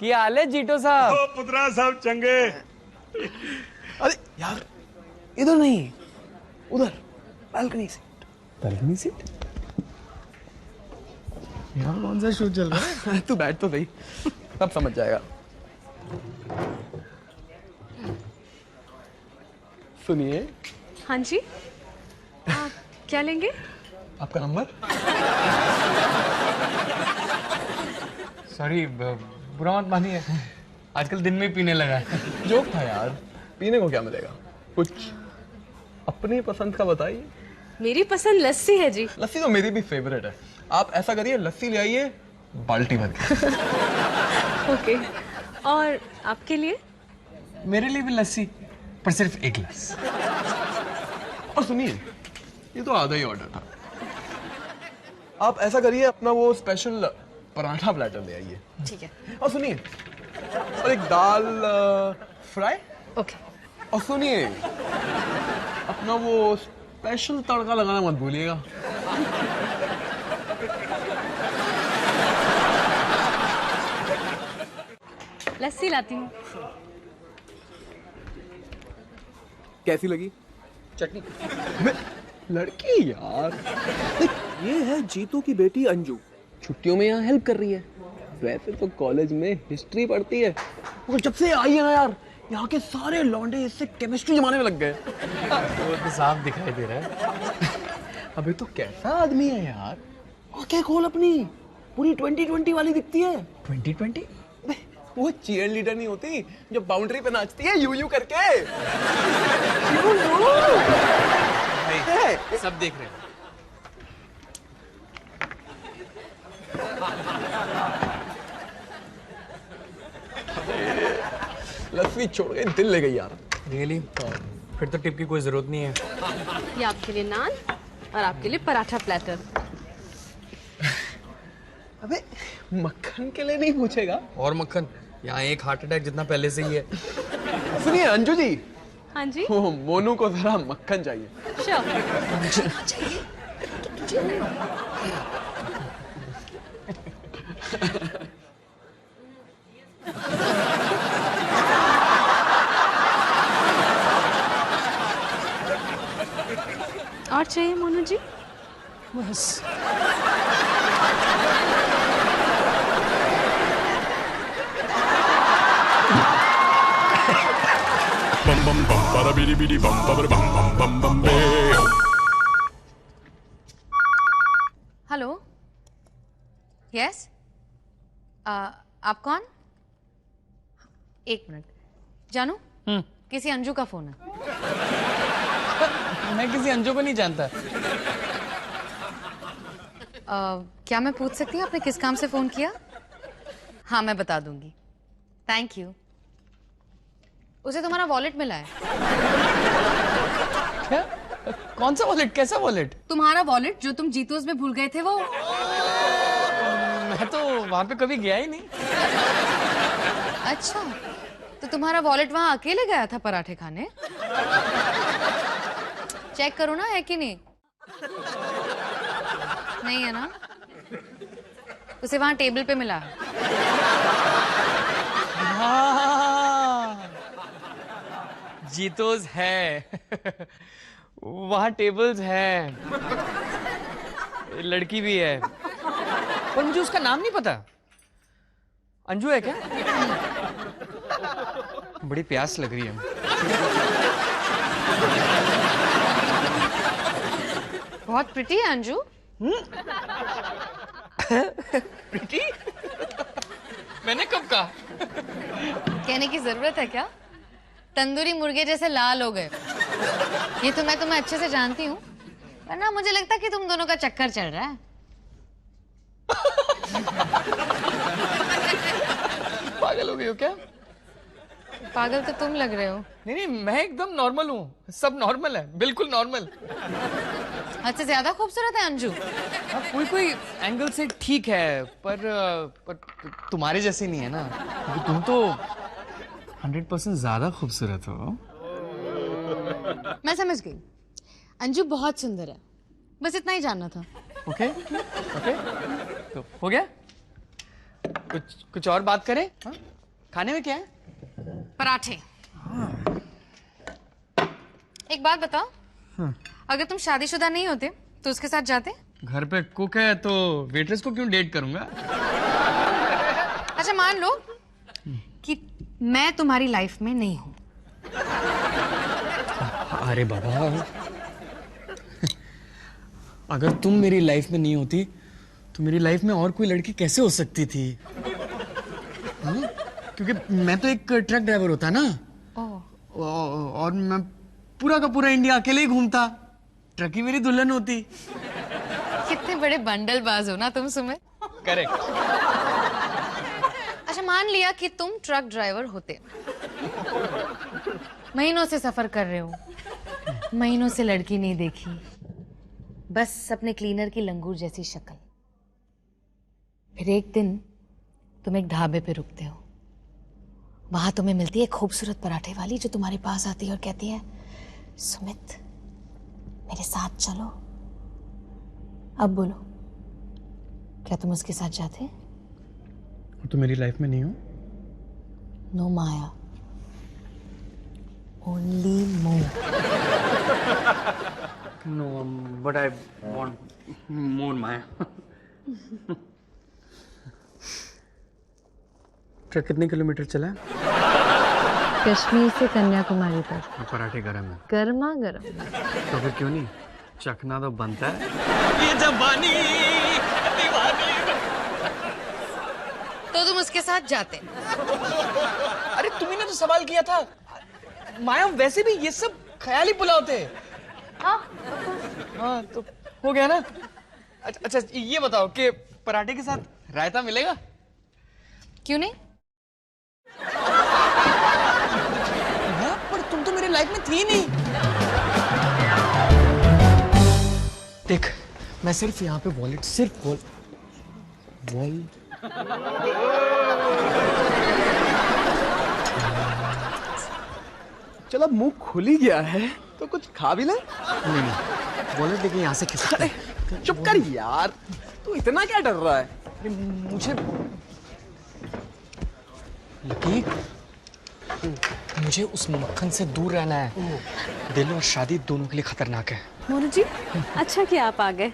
क्या हाल है जीटो साहब? ओ पुत्रा साहब चंगे। अरे यार इधर नहीं, उधर बालकनी सीट। Balcony seat? यहाँ कौन सा शो चल रहा है? तू बैठ तो सही, तब समझ जाएगा। सुनिए। हाँ जी, क्या लेंगे? आपका नंबर? सॉरी, बुरा मत मानिए, आजकल दिन में पीने लगा है। जोक था यार, पीने को क्या मिलेगा? कुछ अपनी पसंद का बताइए। मेरी पसंद लस्सी है जी। लस्सी तो मेरी भी फेवरेट है। आप ऐसा करिए, लस्सी ले आइए बाल्टी भर के। ओके, और आपके लिए? मेरे लिए भी लस्सी, पर सिर्फ एक गिलास। और सुनिए, ये तो आधा ही ऑर्डर था। आप ऐसा करिए, अपना वो स्पेशल पराठा प्लेटर ले आइए। ठीक है। और सुनिए, और एक दाल फ्राई। ओके। और सुनिए, अपना वो स्पेशल तड़का लगाना मत भूलिएगा। लस्सी लाती हूँ। कैसी लगी चटनी? लड़की यार? ये है जीतू की बेटी अंजू, छुट्टियों में यहाँ हेल्प कर रही है। वैसे तो कॉलेज में हिस्ट्री पढ़ती है, और जब से आई है ना यार, यहाँ के सारे लौंडे इससे केमिस्ट्री जमाने में लग गए। वो तो साफ दिखाई दे रहा है। अबे तो कैसा आदमी है यार, आंखें खोल अपनी, पूरी 2020 वाली दिखती है। 2020? वो चीयर लीडर नहीं होती जो बाउंड्री पे नाचती है यू यू करके। भाई, सब देख रहे हैं। लस्सी छोड़ गई, दिल ले गई यार। रियली? फिर तो टिप की कोई जरूरत नहीं है। ये आपके लिए नान और आपके लिए पराठा प्लेटर। अबे मक्खन के लिए नहीं पूछेगा? और मक्खन? यहाँ एक हार्ट अटैक जितना पहले से ही है। सुनिए अंजू जी। हाँ जी। वो मोनू को जरा मक्खन चाहिए। श्योर। और चाहिए मोनू जी? बस। बम बम बम बड़ा बिरी बिरी बम बम बम बम बम बम बे। हेलो, यस, आप कौन? एक मिनट, जानू, किसी अंजू का फोन है। मैं किसी अंजू को नहीं जानता। क्या मैं पूछ सकती हूँ आपने किस काम से फोन किया? हाँ, मैं बता दूंगी, थैंक यू। उसे तुम्हारा वॉलेट मिला है। क्या? कौन सा वॉलेट? कैसा वॉलेट? तुम्हारा वॉलेट जो तुम जीतोस में भूल गए थे वो। मैं तो वहां पे कभी गया ही नहीं। अच्छा, तो तुम्हारा वॉलेट वहां अकेले गया था पराठे खाने? चेक करो ना, है कि नहीं? नहीं है ना? उसे वहां टेबल पे मिला है। हाँ, जीतोस है। वहाँ टेबल्स हैं, लड़की भी है, पर मुझे उसका नाम नहीं पता। अंजू है क्या? बड़ी प्यास लग रही है। बहुत प्रिटी है अंजू। प्रीति? मैंने कब कहा? कहने की जरूरत है क्या? तंदूरी मुर्गे जैसे लाल हो गए। ये तो मैं तुम्हें अच्छे से जानती हूँ, वरना मुझे लगता कि तुम दोनों का चक्कर चल रहा है। पागल हो गई हो क्या? पागल तो तुम लग रहे हो। नहीं नहीं, मैं एकदम नॉर्मल हूँ, सब नॉर्मल है, बिल्कुल नॉर्मल। हद से ज्यादा खूबसूरत है अंजू। हाँ, कोई कोई एंगल से ठीक है, पर तुम्हारे जैसे नहीं है ना। तुम तो 100% ज्यादा खूबसूरत हो। मैं समझ गई, अंजू बहुत सुंदर है, बस इतना ही जानना था। ओके ओके, तो हो गया। कुछ और बात करें? हाँ? खाने में क्या है? पराठे। एक बात बताओ, अगर तुम शादीशुदा नहीं होते तो उसके साथ जाते? घर पे कुक है तो वेट्रेस को क्यों डेट करूंगा? अच्छा मान लो कि मैं तुम्हारी लाइफ में नहीं हूं। अरे बाबा, अगर तुम मेरी लाइफ में नहीं होती तो मेरी लाइफ में और कोई लड़की कैसे हो सकती थी? क्योंकि मैं तो एक ट्रक ड्राइवर होता ना, और मैं पूरा का पूरा इंडिया अकेले ही घूमता, ट्रक ही मेरी दुल्हन होती। कितने बड़े बंडलबाज हो ना तुम सुमित। करेक्ट। अच्छा मान लिया कि तुम ट्रक ड्राइवर होते, महीनों से सफर कर रहे हो, महीनों से लड़की नहीं देखी, बस अपने क्लीनर की लंगूर जैसी शक्ल। फिर एक दिन तुम एक ढाबे पे रुकते हो, वहां तुम्हें मिलती है एक खूबसूरत पराठे वाली जो तुम्हारे पास आती है और कहती है, सुमित मेरे साथ चलो। अब बोलो, क्या तुम उसके साथ जाते? तो मेरी लाइफ में नहीं हो? No Maya, only more. No, but I want more Maya. Truck कितने किलोमीटर चला है? कश्मीर से कन्याकुमारी तक। पराठे गरम है। गर्मा गर्म। तो फिर क्यों नहीं, चखना तो बनता है। ये जवानी दीवानी। तो तुम उसके साथ जाते? अरे तुम्ही ने तो सवाल किया था माया, वैसे भी ये सब ख्याली पुलाव थे। हाँ तो हो गया ना। अच्छा ये बताओ कि पराठे के साथ रायता मिलेगा? क्यों नहीं? हाँ, पर तुम तो मेरी लाइफ में थी नहीं। देख, मैं सिर्फ यहाँ पे वॉलेट, सिर्फ वॉल चल अब मुंह खुल ही गया है तो कुछ खा भी ले। नहीं, वॉलेट लेके यहाँ से खिसकते। चुप कर यार, तू इतना क्या डर रहा है? अरे मुझे लकीर, मुझे उस मक्खन से दूर रहना है। दिल और शादी दोनों के लिए खतरनाक है। मोनू जी, अच्छा कि आप आ गए।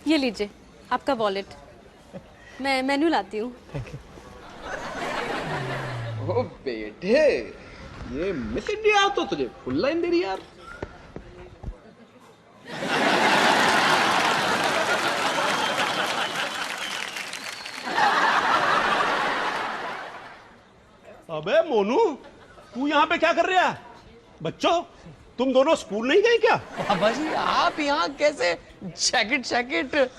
ये लीजिए आपका वॉलेट, मैं मेन्यू लाती हूँ। ओ बेटे, ये मिस इंडिया तो तुझे फुल लाइन दे रही यार। अबे मोनू, तू यहाँ पे क्या कर रहा है? बच्चों, तुम दोनों स्कूल नहीं गए क्या? बाबा जी, आप यहाँ कैसे? जैकेट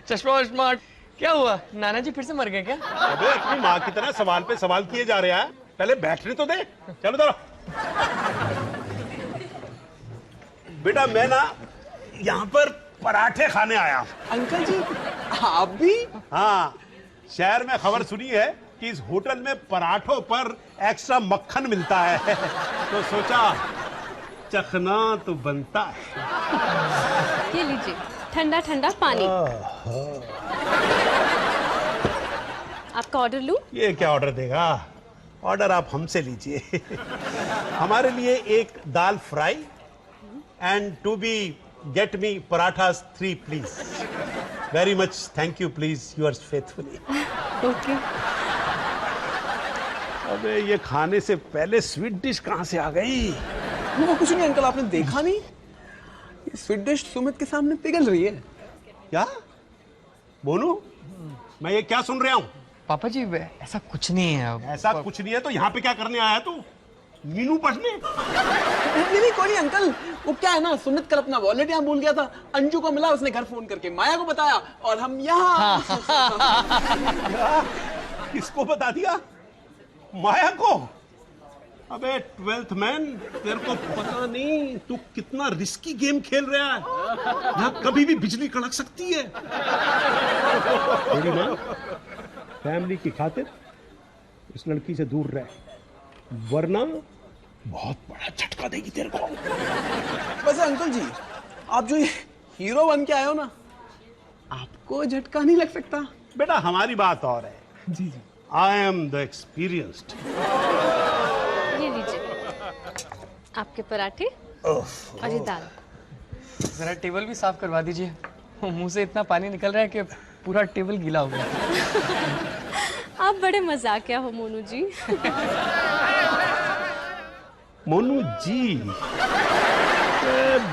चश्मा वश्मा, क्या हुआ? नाना जी फिर से मर गए क्या? अबे अपनी माँ की तरह सवाल पे सवाल किए जा रहे हैं, पहले बैठने तो दे। चलो चलो बेटा, मैं ना यहाँ पर पराठे खाने आया। अंकल जी आप भी? हाँ, शहर में खबर सुनी है कि इस होटल में पराठों पर एक्स्ट्रा मक्खन मिलता है, तो सोचा चखना तो बनता है। ये लीजिए ठंडा ठंडा पानी। आपका ऑर्डर लूं? ये क्या ऑर्डर देगा? ऑर्डर आप हमसे लीजिए। हमारे लिए एक dal fry and to be get me parathas 3 please. Very much thank you, please yours faithfully. Okay. अबे ये खाने से पहले स्वीट डिश कहां से आ गई? वो कुछ नहीं अंकल, आपने देखा नहीं? ये स्वीट डिश सुमित के सामने पिघल रही है। क्या मोनू, मैं ये क्या सुन रहा हूं? पापा जी ऐसा कुछ नहीं है। ऐसा कुछ नहीं है तो यहाँ पे क्या करने आया तू? मीनू पढ़ने? नहीं कोई नहीं अंकल, वो क्या है ना, सुमित कल अपना वॉलेट यहाँ भूल गया था, अंजू को मिला, उसने घर फोन करके माया को बताया और हम यहाँ। किसको बता दिया? माया को? अबे 12th मैन, तेरे को पता नहीं तू कितना रिस्की गेम खेल रहा है। यहाँ कभी भी बिजली कड़क सकती है। तेरी माँ फैमिली की खातिर इस लड़की से दूर रह, वरना बहुत बड़ा झटका देगी तेरे को। वैसे अंकल जी, आप जो ये हीरो बन के आए हो ना, आपको झटका नहीं लग सकता? बेटा हमारी बात और है। जी जी। I am the experienced. ये लीजिए आपके पराठे और ये दाल। जरा टेबल भी साफ करवा दीजिए, मुंह से इतना पानी निकल रहा है कि पूरा टेबल गीला हो गया। आप बड़े मजाकिया हो मोनू जी। मोनू जी,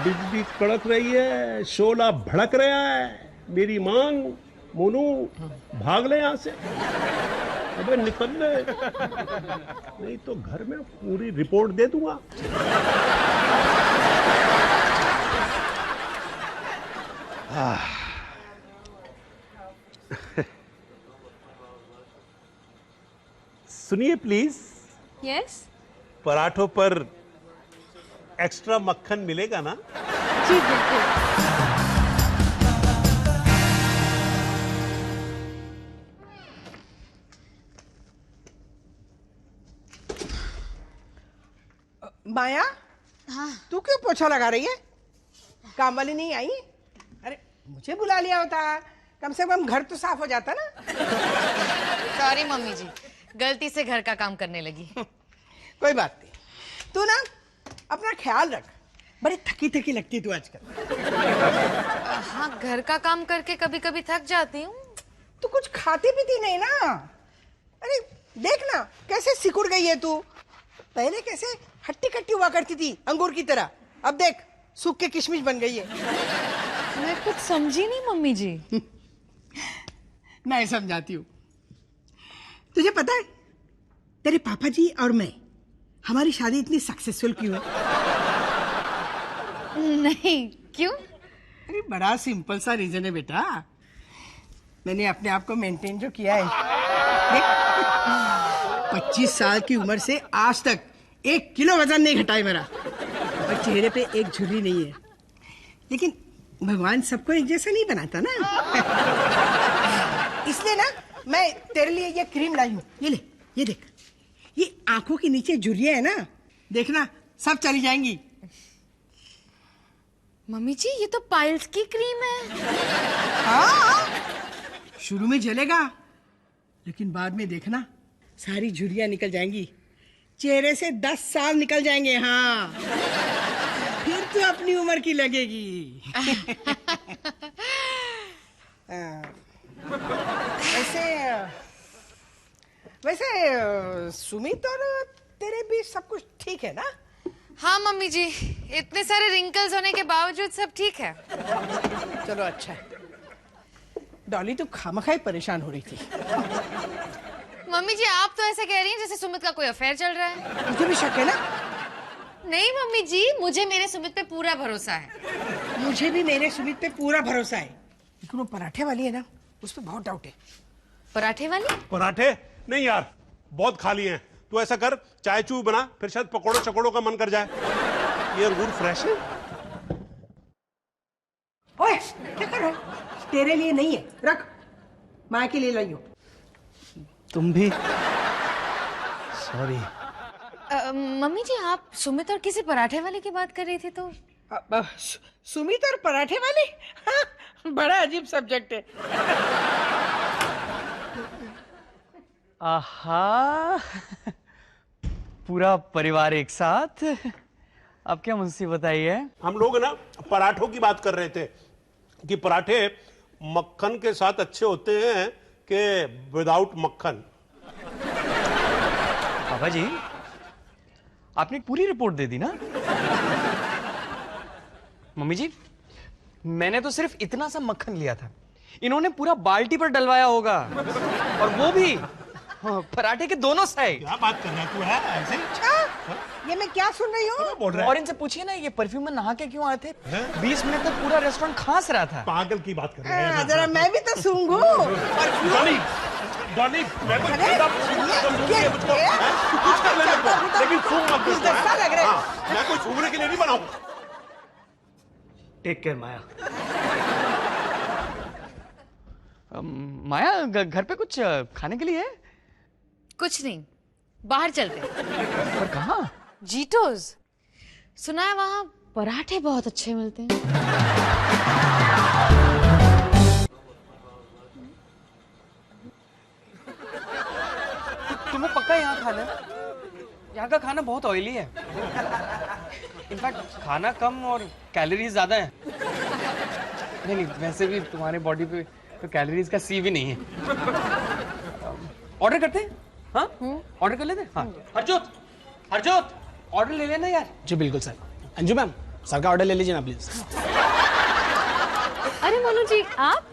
बिजली कड़क रही है, शोला भड़क रहा है, मेरी मांग मोनू भाग ले यहां से। अबे निकल ले, नहीं तो घर में पूरी रिपोर्ट दे दूंगा। सुनिए प्लीज, यस पराठों पर एक्स्ट्रा मक्खन मिलेगा ना? जी बिल्कुल। माया, हाँ तू क्यों पोछा लगा रही है? काम वाली नहीं आई? अरे मुझे बुला लिया होता, कम से कम घर तो साफ हो जाता ना। सॉरी मम्मी जी, गलती से घर का काम करने लगी। कोई बात नहीं, तू ना अपना ख्याल रख। बड़ी थकी थकी लगती तू आजकल। हाँ, घर का काम करके कभी कभी थक जाती हूँ। तू कुछ खाती पीती नहीं ना। अरे देख ना कैसे सिकुड़ गई है तू। पहले कैसे हट्टी कट्टी हुआ करती थी अंगूर की तरह, अब देख सूख के किशमिश बन गई है। मैं कुछ समझी नहीं मम्मी जी। मैं समझाती हूँ। तुझे पता है तेरे पापा जी और मैं, हमारी शादी इतनी सक्सेसफुल क्यों है? नहीं, क्यों? अरे बड़ा सिंपल सा रीजन है बेटा। मैंने अपने आप को मेंटेन जो किया है, देख 25 साल की उम्र से आज तक 1 किलो वजन नहीं घटाए मेरा, और चेहरे पे एक झुर्री नहीं है। लेकिन भगवान सबको एक जैसा नहीं बनाता ना। इसलिए ना मैं तेरे लिए ये क्रीम लाई हूँ। ये ले, ये देख, ये आंखों के नीचे झुर्रियां है ना, देखना सब चली जाएंगी। मम्मी जी, ये तो पाइल्स की क्रीम है। हाँ, शुरू में जलेगा, लेकिन बाद में देखना सारी झुर्रियां निकल जाएंगी, चेहरे से 10 साल निकल जाएंगे। हाँ, फिर तो अपनी उम्र की लगेगी। वैसे सुमित और तेरे भी सब कुछ ठीक है ना? हाँ मम्मी जी, इतने सारे रिंकल्स होने के बावजूद सब ठीक है। चलो अच्छा है। डॉली तो खामखाई परेशान हो रही थी। मम्मी जी, आप तो ऐसे कह रही हैं जैसे सुमित का कोई अफेयर चल रहा है। मुझे भी शक है ना। नहीं मम्मी जी, मुझे मेरे सुमित पे पूरा भरोसा है। मुझे भी मेरे सुमित पे पूरा भरोसा है, लेकिन वो पराठे वाली है ना, उस पर बहुत डाउट है। पराठे वाली? पराठे नहीं यार, बहुत खाली हैं। तू ऐसा कर, चाय चू बना, फिर शायद पकोड़ों चकोड़ों का मन कर जाए। ये अंगूर फ्रेश है। ओए, क्या कर रहा है? तेरे लिए नहीं है, रख, माँ के लिए लाई हूं। तुम भी सॉरी। मम्मी जी, आप सुमित और किसी पराठे वाले की बात कर रही थी तो? सुमित और पराठे वाले? हाँ, बड़ा अजीब सब्जेक्ट है। आहा, पूरा परिवार एक साथ। अब क्या मुझसे बताइए? हम लोग ना पराठों की बात कर रहे थे कि पराठे मक्खन के साथ अच्छे होते हैं कि विदाउट मक्खन। पापा जी, आपने पूरी रिपोर्ट दे दी ना? मम्मी जी, मैंने तो सिर्फ इतना सा मक्खन लिया था, इन्होंने पूरा बाल्टी पर डलवाया होगा, और वो भी पराठे के दोनों साइड। क्या बात कर रहा है तू? है ऐसे? अच्छा, ये मैं क्या सुन रही हूँ? बोल रहा है? और इनसे पूछिए ना, ये परफ्यूम में नहा के क्यों आए थे? 20 मिनट तक पूरा रेस्टोरेंट खांस रहा था। पागल की बात कर रहे हैं ना। जरा मैं भी तो सूंघूं। डॉली, डॉली, मैं कुछ कहता मुझको, तू कुछ कर ले मेरे को, लेकिन सूंघ मत मुझको। गुस्सा लग रहा है। हाँ, मैं कोई सूंघने के लिए नहीं बनाऊं। टेक केयर माया। माया, घर पे कुछ खाने के लिए है? कुछ नहीं, बाहर चलते। पर कहाँ? जीटोज, सुना है वहाँ पराठे बहुत अच्छे मिलते हैं। का यहाँ खाना है? यहाँ का खाना बहुत ऑयली है। इनफैक्ट खाना कम और कैलोरीज ज्यादा है। नहीं नहीं, वैसे भी तुम्हारे बॉडी पे तो कैलोरीज का सी भी नहीं है। ऑर्डर करते हैं? हाँ, ऑर्डर कर लेते हैं। हाँ, हरजोत, हरजोत, ऑर्डर ले लेना यार। जी बिल्कुल सर। अंजू मैम, सर का ऑर्डर ले लीजिए ना प्लीज। अरे मोनू जी, आप?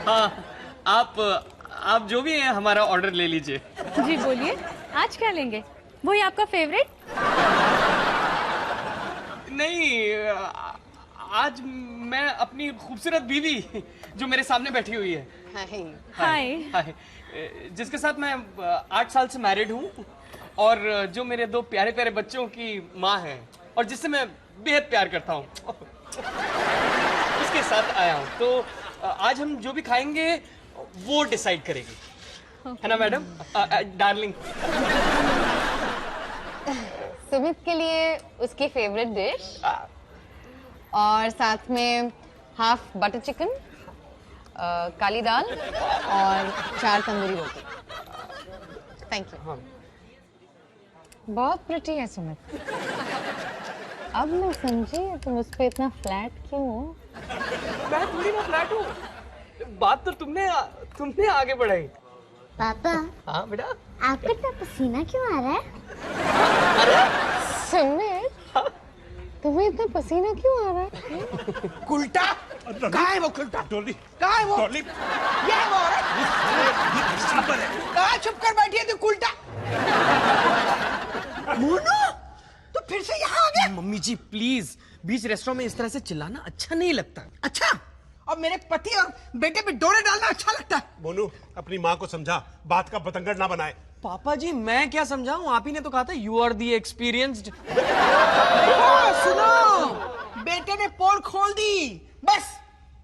हाँ, आप जो भी है हमारा ऑर्डर ले लीजिए। जी बोलिए, आज क्या लेंगे? वही आपका फेवरेट? नहीं, आज मैं अपनी खूबसूरत बीवी जो मेरे सामने बैठी हुई है, हाय। हाय, जिसके साथ मैं 8 साल से मैरिड हूँ और जो मेरे 2 प्यारे प्यारे बच्चों की माँ है और जिससे मैं बेहद प्यार करता हूँ, उसके साथ आया हूँ। तो आज हम जो भी खाएंगे वो डिसाइड करेगी, है ना मैडम? डार्लिंग। सुमित के लिए उसकी फेवरेट डिश और साथ में हाफ बटर चिकन, काली दाल और 4 तंदूरी रोटी। Thank you. बहुत प्रिटी है सुमित। अब मैं समझी तुम उस पे इतना फ्लैट क्यों हो। मैं थोड़ी ना फ्लैट हूँ, बात तो तुमने आगे बढ़ाई। पापा, हाँ बेटा। आपका इतना पसीना क्यों आ रहा है? सुमित, तुम्हें इतना पसीना क्यों आ रहा है? कुल्टा कहाँ है वो? कुल्टा डॉली, कहाँ है वो? डॉली, ये है वो औरत। कहाँ छुप कर बैठी है तू कुल्टा? मोनू, तू फिर से यहाँ आ गया? मम्मी जी प्लीज, बीच रेस्टोरेंट में इस तरह से चिल्लाना अच्छा नहीं लगता। अच्छा, और मेरे पति और बेटे पे डोरे डालना अच्छा लगता है? मोनू अपनी माँ को समझा, बात का बतंगड़ ना बनाए। पापा जी मैं क्या समझाऊं, आप ही ने तो कहा था यू आर दी एक्सपीरियंस्ड। सुनो, बेटे ने पोल खोल दी, बस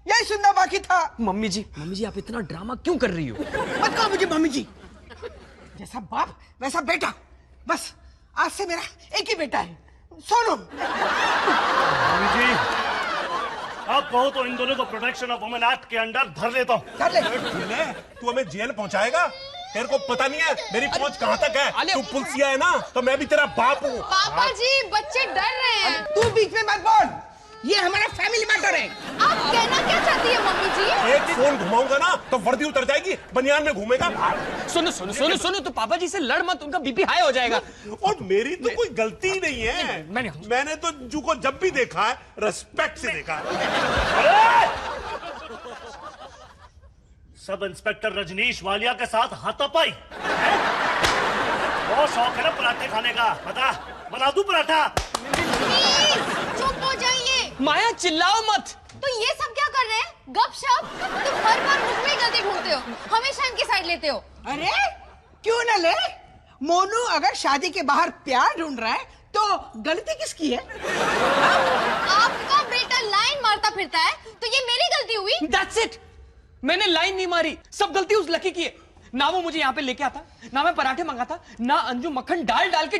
यही सुनना बाकी था। मम्मी जी आप इतना ड्रामा क्यों कर रही हो? मत कहो मुझे मम्मी जी। जैसा बाप वैसा बेटा, बस आज से मेरा एक ही बेटा है, सोनू। मम्मी जी, आप कहो तो इन दोनों को प्रोटेक्शन ऑफ वुमेन एक्ट के अंडर धर लेता हूँ। कर ले। तू हमें जेल पहुंचाएगा? तेरे को पता नहीं है मेरी पहुंच कहां तक है? तू पुलिसिया है ना, तो मैं भी तेरा बाप हूँ। पापा जी, बच्चे डर रहे हैं। तू बीच में मत बोल, ये हमारा फैमिली मैटर है। आप कहना क्या चाहती है मम्मी जी? एक फोन घुमाऊंगा ना तो वर्दी उतर जाएगी, बनियान में घूमेगा। सुनो तो पापा जी से लड़ मत, उनका बीपी हाई हो जाएगा। और मेरी तो कोई गलती नहीं है। मैंने तो अंजू को जब भी देखा है रेस्पेक्ट से देखा है। सब इंस्पेक्टर रजनीश वालिया के साथ हाथापाई। बहुत शौक है ना पराठे खाने का, बना दूं पराठा? चुप हो जाइए। माया चिल्लाओ मत। तो ये सब क्या कर रहे हैं? गपशप? तुम हर बार मुझ में ही गलती ढूंढते हो, हमेशा इनकी साइड लेते हो। अरे क्यों न ले? मोनू अगर शादी के बाहर प्यार ढूंढ रहा है तो गलती किसकी है? आपका बेटा लाइन मारता फिरता है तो ये मेरी गलती हुई? That's it! मैंने लाइन नहीं मारी, सब गलती उस लकी की है। ना वो मुझे यहाँ पे लेके आता, ना मैं पराठे मंगाता, ना अंजू मक्खन डाल के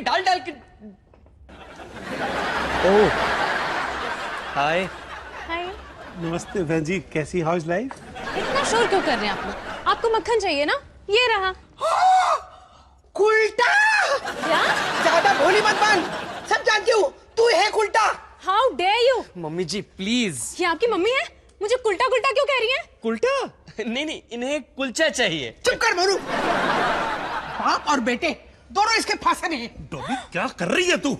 ओह हाय। हाय। नमस्ते बहन जी, कैसी हाउस लाइफ? इतना शोर क्यों कर रहे हैं आप लोग? आपको मक्खन चाहिए ना? ये रहा। कुल्टा! क्या? ज्यादा भोली मत बन, सब जानती हूँ तू है कुल्टा। How dare you? Mummy ji please. ये आपकी मम्मी है? मुझे कुल्टा क्यों कह रही है? कुल्टा? नहीं, इन्हें कुलचा चाहिए। चुप कर मोनू। बाप और बेटे दोनों इसके फांसे में हैं। डॉली क्या कर रही है तू?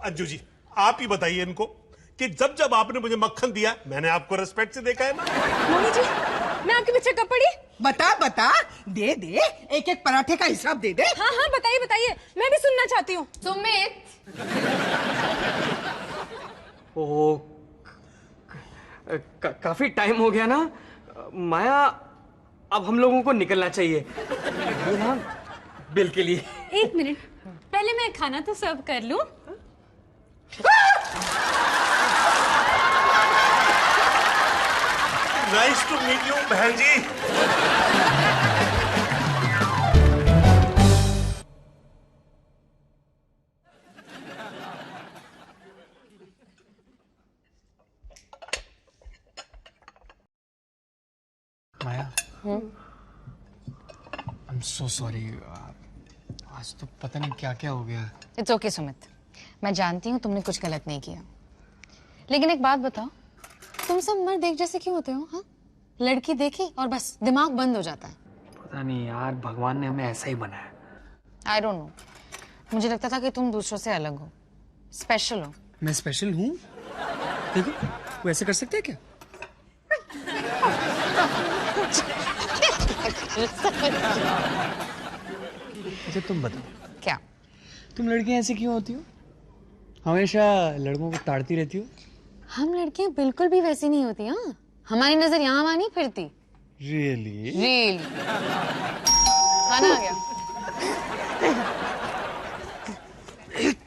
अंजू जी आप ही बताइए इनको कि जब आपने मुझे मक्खन दिया मैंने आपको रेस्पेक्ट से देखा है ना? मम्मी जी, मैं आपके पीछे कब पड़ी? बता, दे एक पराठे का हिसाब दे दे। हाँ बताइए, मैं भी सुनना चाहती हूँ। सुमित, ओह काफी टाइम हो गया ना माया, अब हम लोगों को निकलना चाहिए। वो ना बिल के लिए। एक मिनट, पहले मैं खाना तो सर्व कर लूं। नाइस टू मीट यू बहन जी। माया, I'm so sorry. आज तो पता नहीं क्या क्या हो गया। इट्स ओके सुमित, मैं जानती हूँ तुमने कुछ गलत नहीं किया, लेकिन एक बात बताओ, तुम सब मर्द एक जैसे क्यों होते हो? हाँ, लड़की देखी और बस दिमाग बंद हो जाता है। पता नहीं यार, भगवान ने हमें ऐसा ही बनाया। आई डोंट नो, मुझे लगता था कि तुम दूसरों से अलग हो, स्पेशल हो। मैं स्पेशल हूँ? देखो, वो ऐसे कर सकते हैं क्या? अच्छा तुम बताओ, क्या तुम लड़कियां ऐसी क्यों होती हो? हमेशा लड़कों को ताड़ती रहती हो। हम लड़कियां बिल्कुल भी वैसी नहीं होती। हाँ, हमारी नजर यहाँ वहाँ नहीं फिरती। रियली? रियली। खाना आ गया।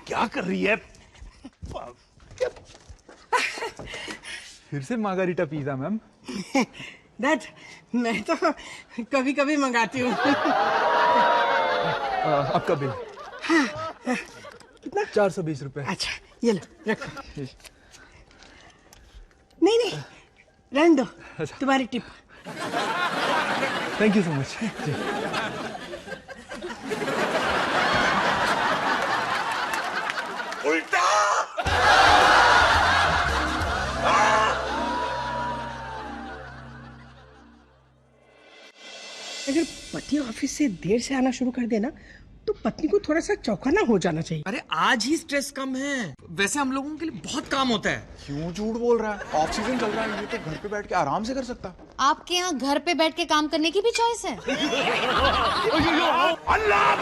क्या कर रही है? फिर से मार्गारीटा पिज्जा मैम। डैड, मैं तो कभी कभी मंगाती हूँ। आपका बिल। कितना? 420 रुपए। अच्छा, ये लो, रखो। नहीं नहीं, रहने दो, तुम्हारी tip. Thank you so much. उल्टा। अगर पति ऑफिस से देर से आना शुरू कर देना तो पत्नी को थोड़ा सा चौंकाना हो जाना चाहिए। अरे आज ही स्ट्रेस कम है, वैसे हम लोगों के लिए बहुत काम होता है। क्यों झूठ बोल रहा है? ऑफ सीजन चल रहा है, ये तो घर पे बैठ के आराम से कर सकता। आपके यहाँ घर पे बैठ के काम करने की भी चॉइस है? अल्लाह